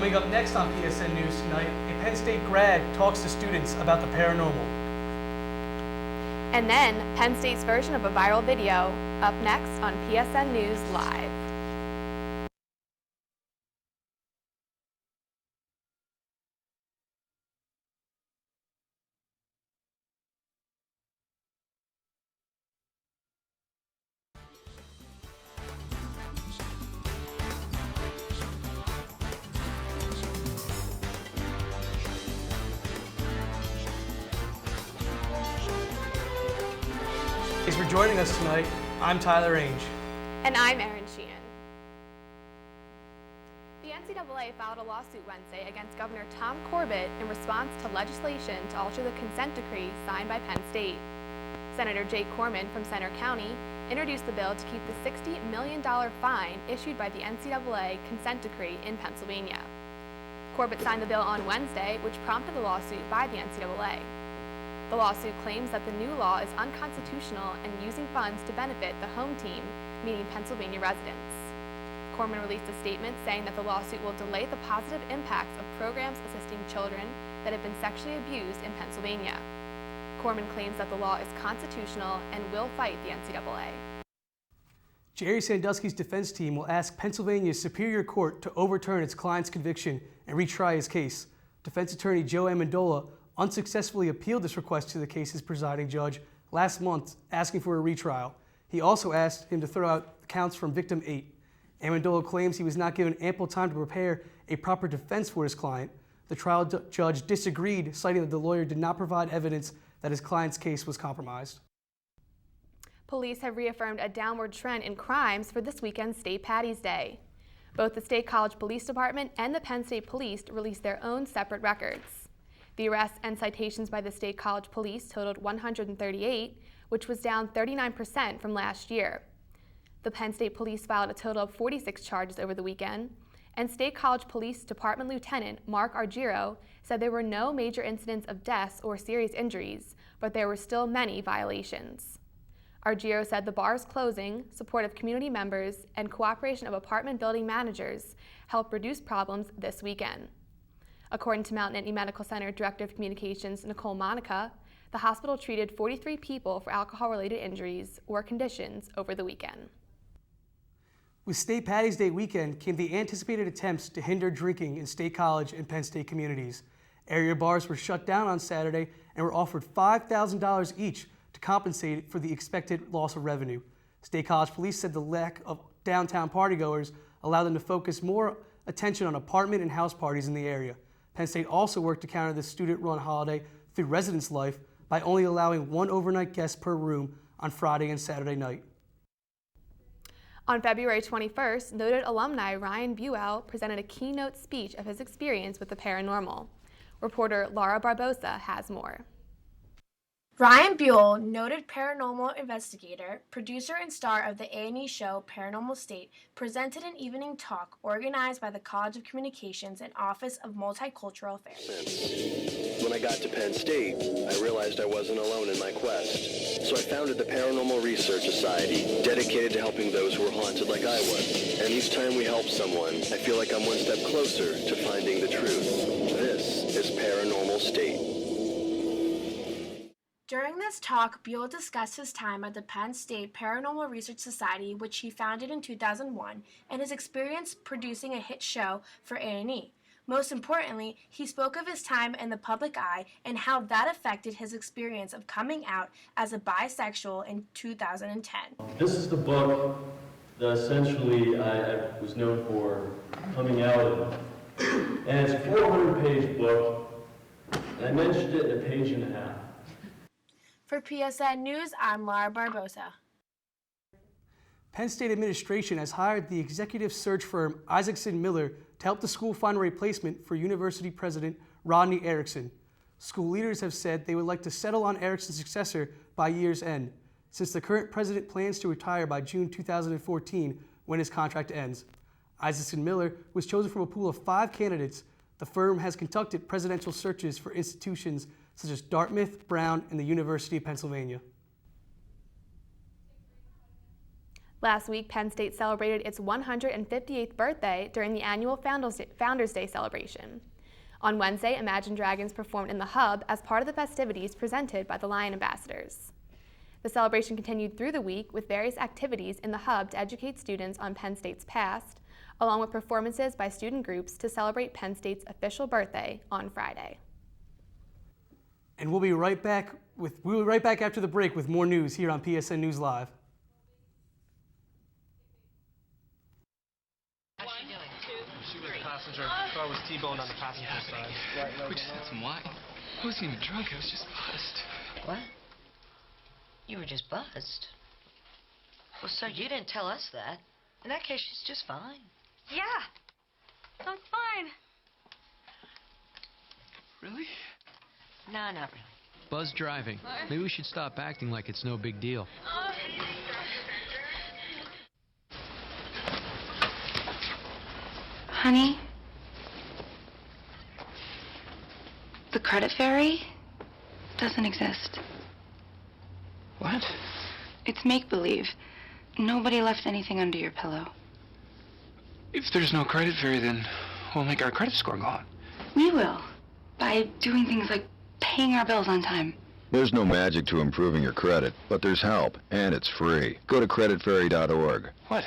Coming up next on PSN News tonight, a Penn State grad talks to students about the paranormal. And then, Penn State's version of a viral video, up next on PSN News Live. Thanks for joining us tonight. I'm Tyler Ainge. And I'm Erin Sheehan. The NCAA filed a lawsuit Wednesday against Governor Tom Corbett in response to legislation to alter the consent decree signed by Penn State. Senator Jake Corman from Center County introduced the bill to keep the $60 million fine issued by the NCAA consent decree in Pennsylvania. Corbett signed the bill on Wednesday, which prompted the lawsuit by the NCAA. The lawsuit claims that the new law is unconstitutional and using funds to benefit the home team, meaning Pennsylvania residents. Corman released a statement saying that the lawsuit will delay the positive impacts of programs assisting children that have been sexually abused in Pennsylvania. Corman claims that the law is constitutional and will fight the NCAA. Jerry Sandusky's defense team will ask Pennsylvania's Superior Court to overturn its client's conviction and retry his case. Defense attorney Joe Amendola unsuccessfully appealed this request to the case's presiding judge last month, asking for a retrial. He also asked him to throw out counts from victim 8. Amendola claims he was not given ample time to prepare a proper defense for his client. The trial judge disagreed, citing that the lawyer did not provide evidence that his client's case was compromised. Police have reaffirmed a downward trend in crimes for this weekend's State Patty's Day. Both the State College Police Department and the Penn State Police released their own separate records. The arrests and citations by the State College Police totaled 138, which was down 39% from last year. The Penn State Police filed a total of 46 charges over the weekend, and State College Police Department Lieutenant Mark Argiro said there were no major incidents of deaths or serious injuries, but there were still many violations. Argiro said the bar's closing, support of community members, and cooperation of apartment building managers helped reduce problems this weekend. According to Mount Nittany Medical Center Director of Communications Nicole Monica, the hospital treated 43 people for alcohol-related injuries or conditions over the weekend. With State Patty's Day weekend came the anticipated attempts to hinder drinking in State College and Penn State communities. Area bars were shut down on Saturday and were offered $5,000 each to compensate for the expected loss of revenue. State College Police said the lack of downtown partygoers allowed them to focus more attention on apartment and house parties in the area. Penn State also worked to counter the student-run holiday through residence life by only allowing one overnight guest per room on Friday and Saturday night. On February 21st, noted alumni Ryan Buell presented a keynote speech of his experience with the paranormal. Reporter Laura Barbosa has more. Ryan Buell, noted paranormal investigator, producer and star of the A&E show Paranormal State, presented an evening talk organized by the College of Communications and Office of Multicultural Affairs. When I got to Penn State, I realized I wasn't alone in my quest. So I founded the Paranormal Research Society, dedicated to helping those who were haunted like I was. And each time we help someone, I feel like I'm one step closer to finding the truth. This is Paranormal State. During this talk, Buell discussed his time at the Penn State Paranormal Research Society, which he founded in 2001, and his experience producing a hit show for A&E. Most importantly, he spoke of his time in the public eye and how that affected his experience of coming out as a bisexual in 2010. This is the book that essentially I was known for coming out in. And it's a 400-page book, and I mentioned it in a page and a half. For PSN News, I'm Laura Barbosa. Penn State administration has hired the executive search firm Isaacson Miller to help the school find a replacement for University President Rodney Erickson. School leaders have said they would like to settle on Erickson's successor by year's end, since the current president plans to retire by June 2014 when his contract ends. Isaacson Miller was chosen from a pool of 5 candidates. The firm has conducted presidential searches for institutions such as Dartmouth, Brown, and the University of Pennsylvania. Last week, Penn State celebrated its 158th birthday during the annual Founders Day celebration. On Wednesday, Imagine Dragons performed in the Hub as part of the festivities presented by the Lion Ambassadors. The celebration continued through the week with various activities in the Hub to educate students on Penn State's past, along with performances by student groups to celebrate Penn State's official birthday on Friday. And we'll be right back after the break with more news here on PSN News Live. She was a passenger. I was T-boned on the passenger side. We just had some wine. I wasn't even drunk, I was just buzzed. What? You were just buzzed? Well, sir, you didn't tell us that. In that case, she's just fine. Yeah, I'm fine. Really? No, not really. Buzz driving. Maybe we should stop acting like it's no big deal. Honey, the credit fairy doesn't exist. What? It's make-believe. Nobody left anything under your pillow. If there's no credit fairy, then we'll make our credit score go on. We will, by doing things like paying our bills on time. There's no magic to improving your credit, but there's help, and it's free. Go to creditfairy.org. What?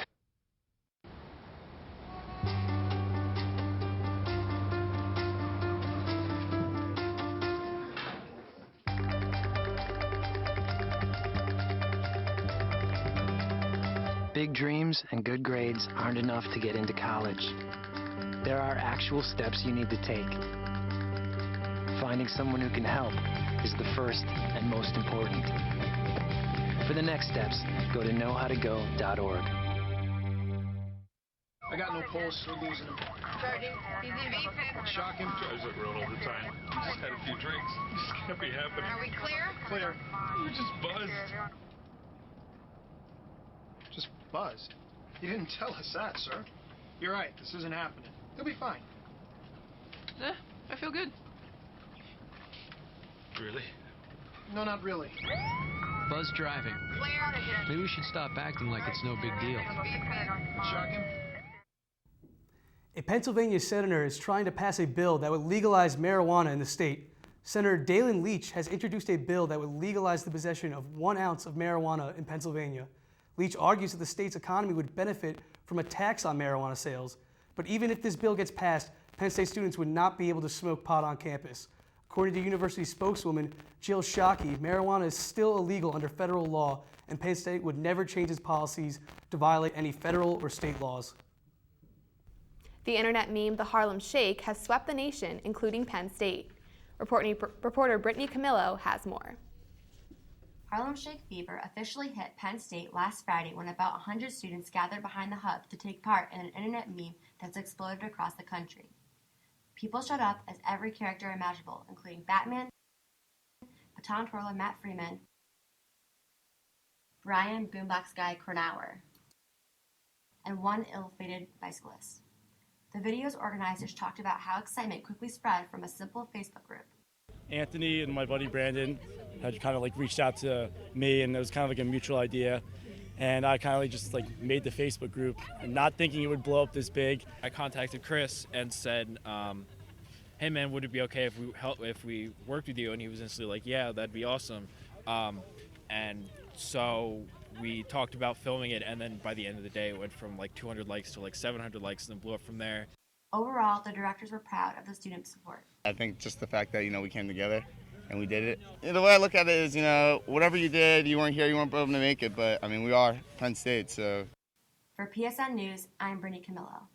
Big dreams and good grades aren't enough to get into college. There are actual steps you need to take. Finding someone who can help is the first and most important. For the next steps, go to knowhowtogo.org. I got no pulse. We're losing him. Shock him. Drives it road all the time. Just had a few drinks. This can't be happening. Are we clear? Clear. We're just buzzed. Just buzzed. You didn't tell us that, sir. You're right. This isn't happening. He'll be fine. I feel good. Really? No, not really. Buzz driving. Maybe we should stop acting like it's no big deal. Shock him. A Pennsylvania senator is trying to pass a bill that would legalize marijuana in the state. Senator Dalen Leach has introduced a bill that would legalize the possession of 1 ounce of marijuana in Pennsylvania. Leach argues that the state's economy would benefit from a tax on marijuana sales. But even if this bill gets passed, Penn State students would not be able to smoke pot on campus. According to university spokeswoman Jill Shockey, marijuana is still illegal under federal law, and Penn State would never change its policies to violate any federal or state laws. The internet meme, the Harlem Shake, has swept the nation, including Penn State. Reporter Brittany Camillo has more. Harlem Shake fever officially hit Penn State last Friday when about 100 students gathered behind the hub to take part in an internet meme that's exploded across the country. People showed up as every character imaginable, including Batman, baton twirler Matt Freeman, Brian Boombox Guy Cronauer, and one ill-fated bicyclist. The video's organizers talked about how excitement quickly spread from a simple Facebook group. Anthony and my buddy Brandon had kind of reached out to me, and it was kind of a mutual idea. And I kind of just made the Facebook group, and not thinking it would blow up this big. I contacted Chris and said, "Hey man, would it be okay if we worked with you?" And he was instantly like, "Yeah, that'd be awesome." And so we talked about filming it, and then by the end of the day, it went from 200 likes to 700 likes, and then blew up from there. Overall, the directors were proud of the student support. I think just the fact that we came together and we did it. The way I look at it is, whatever you did, you weren't here, you weren't able to make it, but we are Penn State, so. For PSN News, I'm Brittany Camillo.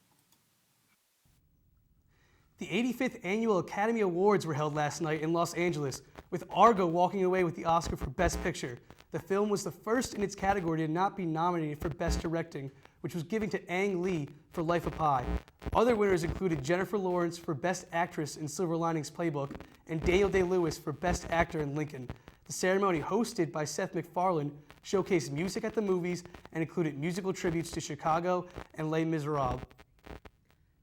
The 85th Annual Academy Awards were held last night in Los Angeles, with Argo walking away with the Oscar for Best Picture. The film was the first in its category to not be nominated for Best Directing, which was given to Ang Lee for Life of Pi. Other winners included Jennifer Lawrence for Best Actress in Silver Linings Playbook and Daniel Day-Lewis for Best Actor in Lincoln. The ceremony, hosted by Seth MacFarlane, showcased music at the movies and included musical tributes to Chicago and Les Miserables.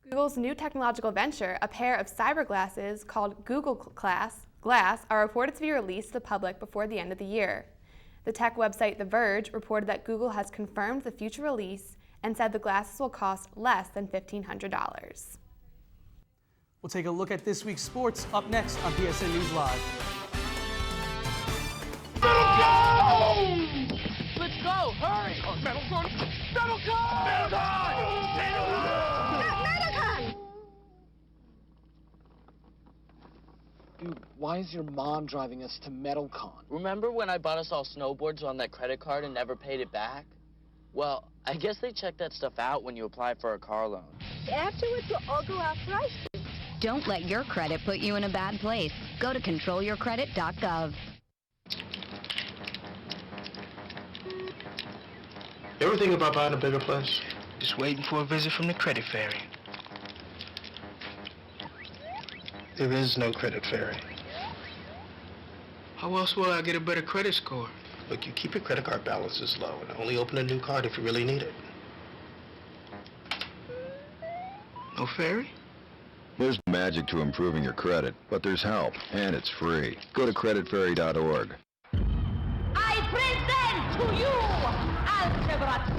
Google's new technological venture, a pair of cyber glasses called Google Glass, are reported to be released to the public before the end of the year. The tech website The Verge reported that Google has confirmed the future release and said the glasses will cost less than $1,500. We'll take a look at this week's sports up next on PSN News Live. Let's go! Hurry! Metal gun! Metal gun! Metal gun! Metal gun! Dude, why is your mom driving us to MetalCon? Remember when I bought us all snowboards on that credit card and never paid it back? Well, I guess they check that stuff out when you apply for a car loan. Afterwards, we'll all go out for ice cream. Don't let your credit put you in a bad place. Go to controlyourcredit.gov. You ever think about buying a bigger place? Just waiting for a visit from the credit fairy. There is no credit fairy. How else will I get a better credit score? Look, you keep your credit card balances low and only open a new card if you really need it. No fairy? There's magic to improving your credit, but there's help, and it's free. Go to creditfairy.org. I present to you Algebra 2,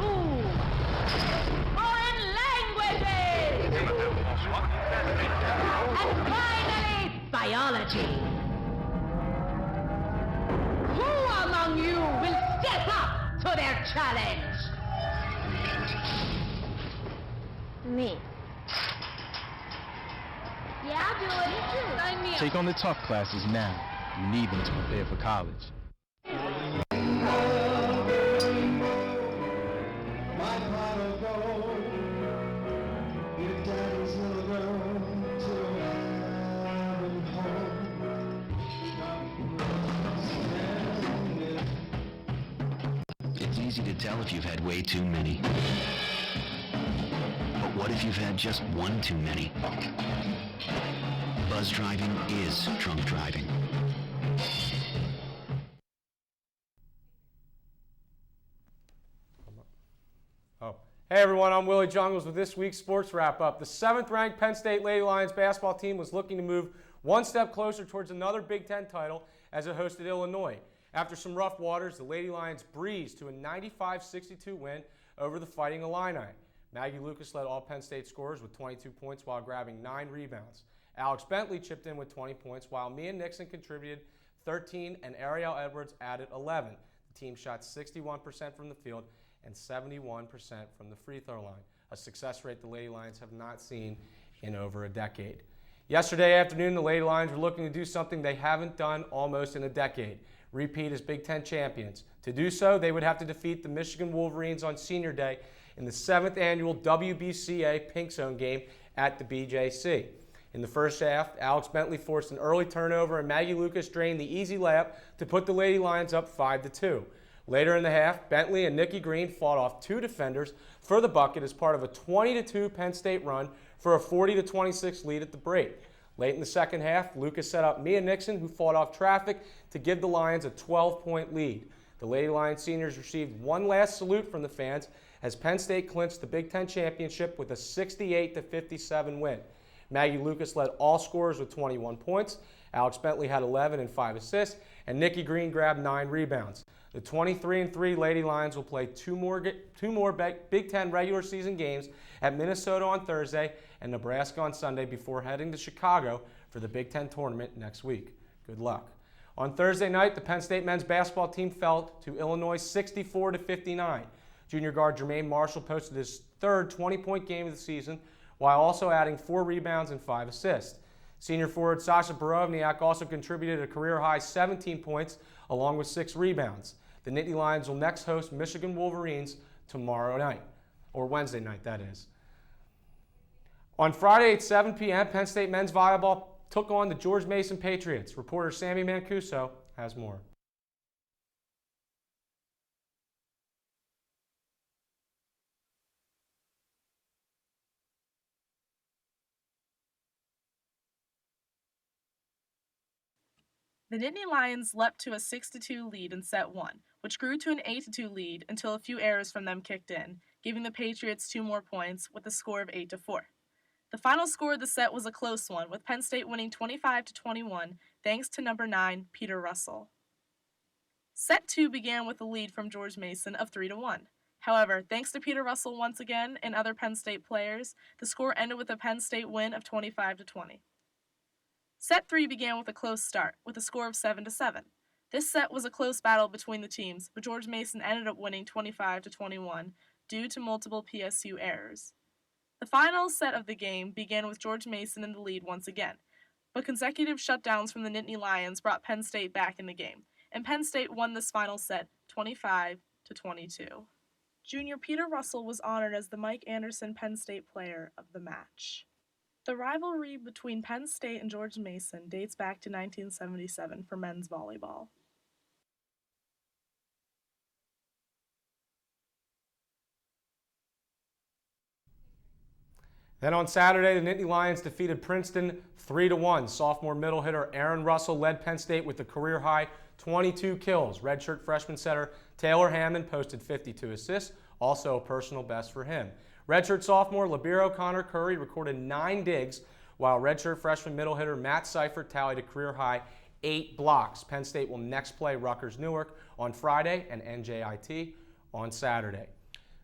Foreign Languages, and finally, Biology. Who among you will step up to their challenge? Me. Yeah, I'll do it. Sign me up. Take on the tough classes now. You need them to prepare for college. It's easy to tell if you've had way too many. But what if you've had just one too many? Buzz driving is drunk driving. Hey everyone, I'm Willie Jungles with this week's sports wrap-up. The 7th-ranked Penn State Lady Lions basketball team was looking to move one step closer towards another Big Ten title as it hosted Illinois. After some rough waters, the Lady Lions breezed to a 95-62 win over the Fighting Illini. Maggie Lucas led all Penn State scorers with 22 points while grabbing 9 rebounds. Alex Bentley chipped in with 20 points, while Mia Nixon contributed 13 and Ariel Edwards added 11. The team shot 61% from the field and 71% from the free throw line, a success rate the Lady Lions have not seen in over a decade. Yesterday afternoon, the Lady Lions were looking to do something they haven't done almost in a decade, repeat as Big Ten champions. To do so, they would have to defeat the Michigan Wolverines on Senior Day in the 7th annual WBCA Pink Zone game at the BJC. In the first half, Alex Bentley forced an early turnover and Maggie Lucas drained the easy layup to put the Lady Lions up 5-2. Later in the half, Bentley and Nikki Green fought off 2 defenders for the bucket as part of a 20-2 Penn State run for a 40-26 lead at the break. Late in the second half, Lucas set up Mia Nixon, who fought off traffic to give the Lions a 12-point lead. The Lady Lions seniors received one last salute from the fans as Penn State clinched the Big Ten championship with a 68-57 win. Maggie Lucas led all scorers with 21 points. Alex Bentley had 11 and 5 assists, and Nikki Green grabbed 9 rebounds. The 23-3 Lady Lions will play two more Big Ten regular season games at Minnesota on Thursday and Nebraska on Sunday before heading to Chicago for the Big Ten tournament next week. Good luck. On Thursday night, the Penn State men's basketball team fell to Illinois 64-59. Junior guard Jermaine Marshall posted his third 20-point game of the season while also adding 4 rebounds and 5 assists. Senior forward Sasha Borovniak also contributed a career-high 17 points along with 6 rebounds. The Nittany Lions will next host Michigan Wolverines tomorrow night, or Wednesday night, that is. On Friday at 7 p.m., Penn State men's volleyball took on the George Mason Patriots. Reporter Sammy Mancuso has more. The Nittany Lions leapt to a 6-2 lead in set 1, which grew to an 8-2 lead until a few errors from them kicked in, giving the Patriots 2 more points with a score of 8-4. The final score of the set was a close one, with Penn State winning 25-21 thanks to number 9, Peter Russell. Set 2 began with a lead from George Mason of 3-1. However, thanks to Peter Russell once again and other Penn State players, the score ended with a Penn State win of 25-20. Set 3 began with a close start, with a score of 7-7. This set was a close battle between the teams, but George Mason ended up winning 25-21 due to multiple PSU errors. The final set of the game began with George Mason in the lead once again, but consecutive shutdowns from the Nittany Lions brought Penn State back in the game, and Penn State won this final set 25-22. Junior Peter Russell was honored as the Mike Anderson Penn State Player of the Match. The rivalry between Penn State and George Mason dates back to 1977 for men's volleyball. Then on Saturday, the Nittany Lions defeated Princeton 3-1. Sophomore middle hitter Erin Russell led Penn State with a career-high 22 kills. Redshirt freshman setter Taylor Hammond posted 52 assists, also a personal best for him. Redshirt sophomore Libero Connor Curry recorded 9 digs, while redshirt freshman middle hitter Matt Seifert tallied a career-high 8 blocks. Penn State will next play Rutgers Newark on Friday and NJIT on Saturday.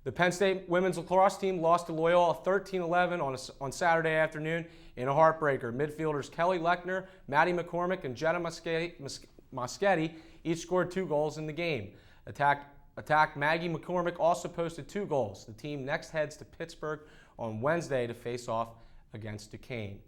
The Penn State women's lacrosse team lost to Loyola 13-11 on Saturday afternoon in a heartbreaker. Midfielders Kelly Lechner, Maddie McCormick, and Jenna Moschetti each scored 2 goals in the game. Attack Maggie McCormick also posted 2 goals. The team next heads to Pittsburgh on Wednesday to face off against Duquesne.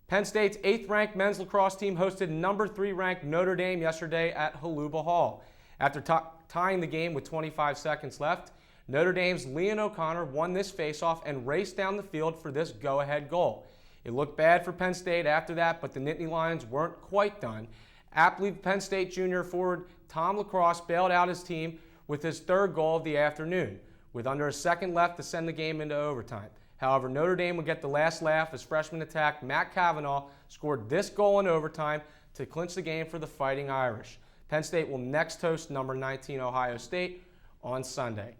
Penn State's 8th-ranked men's lacrosse team hosted number 3-ranked Notre Dame yesterday at Haluba Hall. After tying the game with 25 seconds left, Notre Dame's Leon O'Connor won this faceoff and raced down the field for this go-ahead goal. It looked bad for Penn State after that, but the Nittany Lions weren't quite done. Aptly, Penn State junior forward Tom Lacrosse bailed out his team with his 3rd goal of the afternoon, with under a second left to send the game into overtime. However, Notre Dame would get the last laugh as freshman attack Matt Cavanaugh scored this goal in overtime to clinch the game for the Fighting Irish. Penn State will next host number 19 Ohio State on Sunday.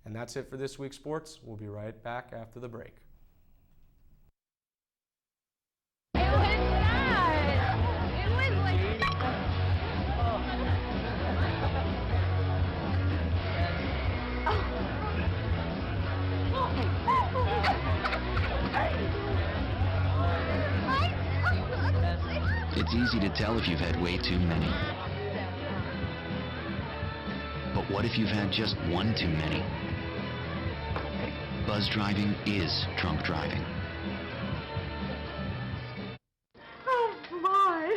And that's it for this week's sports. We'll be right back after the break. It's easy to tell if you've had way too many. But what if you've had just one too many? Buzz driving is drunk driving. Oh my!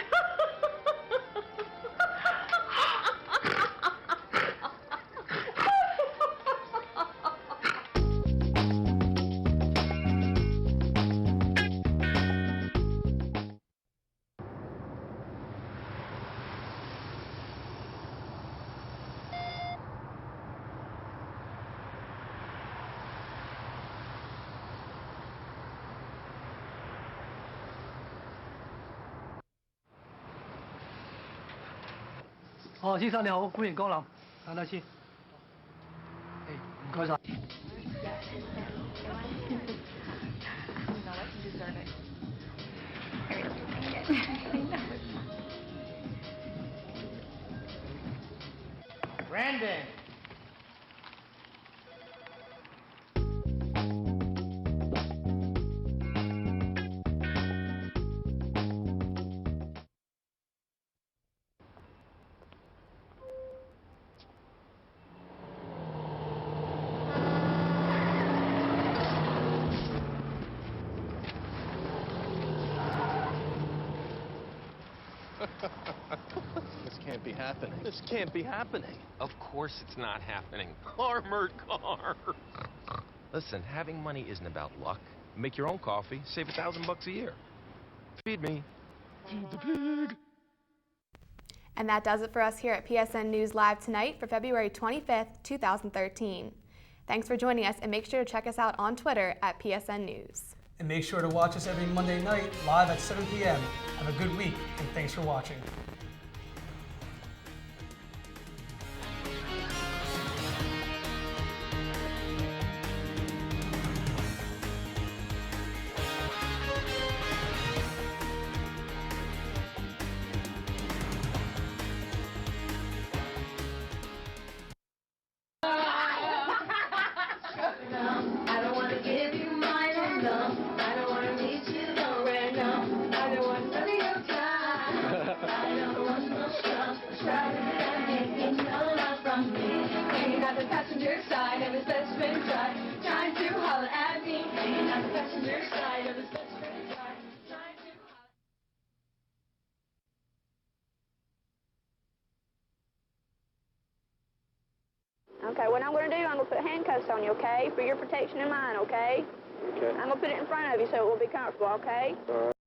先生你好，歡迎光臨，等等先。唔該晒。Brandon. This can't be happening. This can't be happening. Of course it's not happening. Armored car. Listen, having money isn't about luck. Make your own coffee, save $1,000 a year. Feed me. Feed the pig. And that does it for us here at PSN News Live tonight for February 25th, 2013. Thanks for joining us, and make sure to check us out on Twitter at PSN News. And make sure to watch us every Monday night live at 7 p.m. Have a good week, and thanks for watching. on the passenger side of his best friend's car, trying to holler at me. Hanging on the passenger side of his best friend's car, trying to holler. Okay, what I'm going to do, I'm going to put handcuffs on you, okay? For your protection and mine, okay? Okay. I'm going to put it in front of you so it will be comfortable, okay?